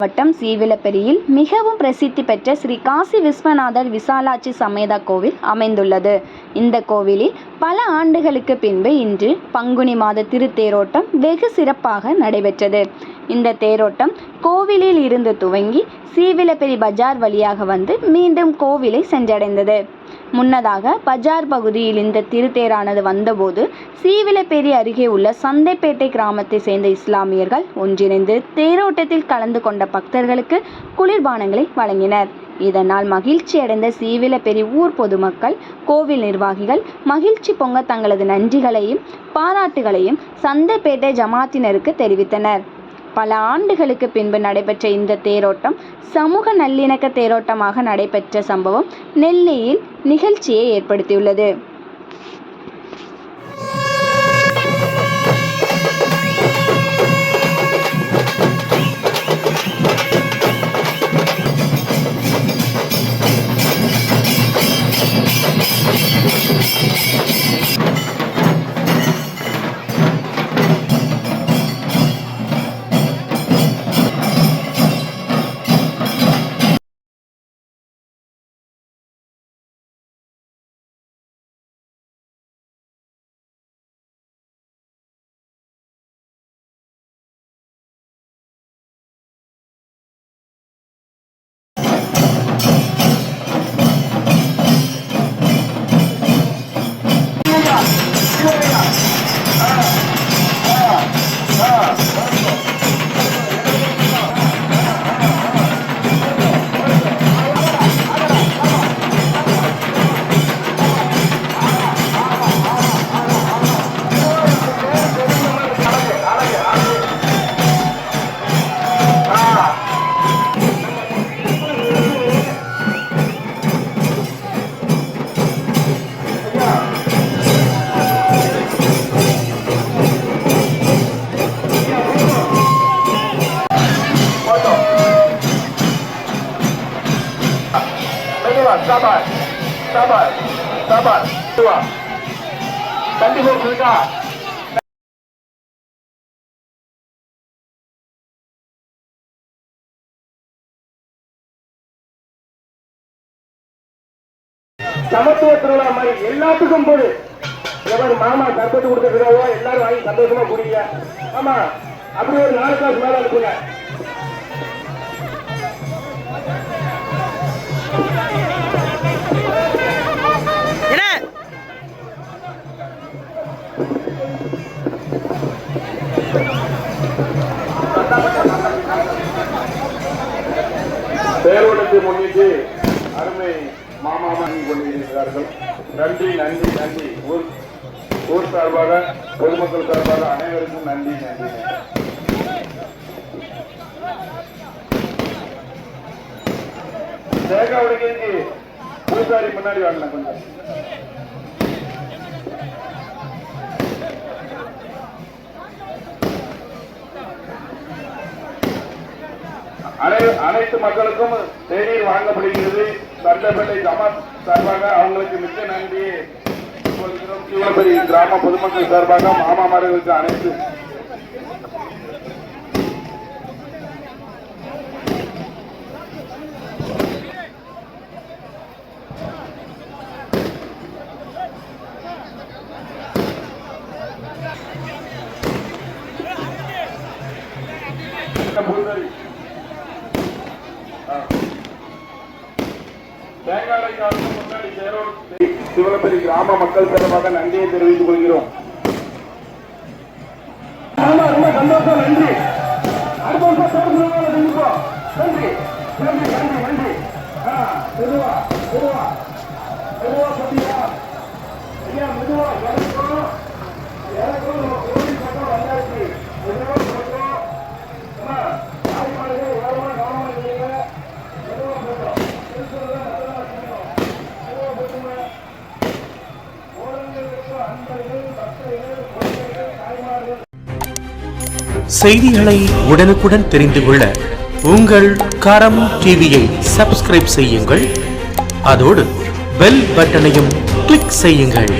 மாவட்டம் சீவிலப்பெரியில் மிகவும் பிரசித்தி பெற்ற ஸ்ரீ காசி விஸ்வநாதர் விசாலாட்சி சமேத கோவில் அமைந்துள்ளது. இந்த கோவிலில் பல ஆண்டுகளுக்கு பின்பு இன்று பங்குனி மாத திருத்தேரோட்டம் வெகு சிறப்பாக நடைபெற்றது. இந்த தேரோட்டம் கோவிலில் இருந்து துவங்கி சீவிலப்பெரி பஜார் வழியாக வந்து மீண்டும் கோவிலை சென்றடைந்தது. முன்னதாக பஜார் பகுதியில் இந்த திருத்தேரானது வந்தபோது சீவிலப்பெரி அருகே உள்ள சந்தைப்பேட்டை கிராமத்தை சேர்ந்த இஸ்லாமியர்கள் ஒன்றிணைந்து தேரோட்டத்தில் கலந்து கொண்ட பக்தர்களுக்கு குளிர்பானங்களை வழங்கினர். இதனால் மகிழ்ச்சி அடைந்த சீவிலப்பெரி ஊர் பொதுமக்கள், கோவில் நிர்வாகிகள் மகிழ்ச்சி பொங்க தங்களது நன்றிகளையும் பாராட்டுகளையும் சந்தைப்பேட்டை ஜமாத்தினருக்கு தெரிவித்தனர். பல ஆண்டுகளுக்கு பின்பு நடைபெற்ற இந்த தேரோட்டம் சமூக நல்லிணக்க தேரோட்டமாக நடைபெற்ற சம்பவம் நெல்லையில் நிகழ்ச்சியை ஏற்படுத்தியுள்ளது. Sabar, 2. Kandihur Surga. சமத்துவ திருவிழா மாதிரி எல்லாத்துக்கும் போது எவர் மாமா சர்பத்து கொடுத்துருக்காவோ எல்லாரும் வாங்கி சந்தோஷமா குடிங்க. ஆமா, அப்படி ஒரு 4 கிளாஸ் மேல இருக்குங்க. தேரோட்டத்தை முன்னிட்டு அருமை மாமா வாங்கி கொண்டிருக்கிறார்கள். நன்றி நன்றி நன்றி. ஊர் சார்பாக, பொதுமக்கள் சார்பாக அனைவருக்கும் நன்றி நன்றி. தேகாவுடைய பூசாரி முன்னாடி வாங்கின கொஞ்சம். அனைத்து மக்களுக்கும் தேநீர் வழங்கப்படுகிறது. சந்தைப்பேட்டை ஜமாத் சார்பாக அவங்களுக்கு மிக்க நன்றி சொல்கிறோம். சீவிலப்பெரி கிராம பொதுமக்கள் சார்பாக மாமாமார்களுக்கு அனைத்து சீவிலப்பெரி கிராம மக்கள் சார்பாக நன்றியை தெரிவித்துக் கொள்கிறோம். ரொம்ப சந்தோஷம். நன்றி. அடுத்த வருஷம் நன்றி நன்றி நன்றி நன்றி. மெதுவா மெதுவா மெதுவா பத்தியா ஐயா, மெதுவா இறக்கும் இறக்கும். நம்ம கோவில் பக்கம் வந்தாச்சு. மெதுவா பக்கம் தாய்மார்கள் வேறமா கவனமா இல்லைங்க. மெதுவா பக்கம் செய்திகளை உடனுக்குடன் தெரிந்து கொள்ள உங்கள் கரம் டிவியை சப்ஸ்கிரைப் செய்யுங்கள். அதோடு பெல் பட்டனையும் கிளிக் செய்யுங்கள்.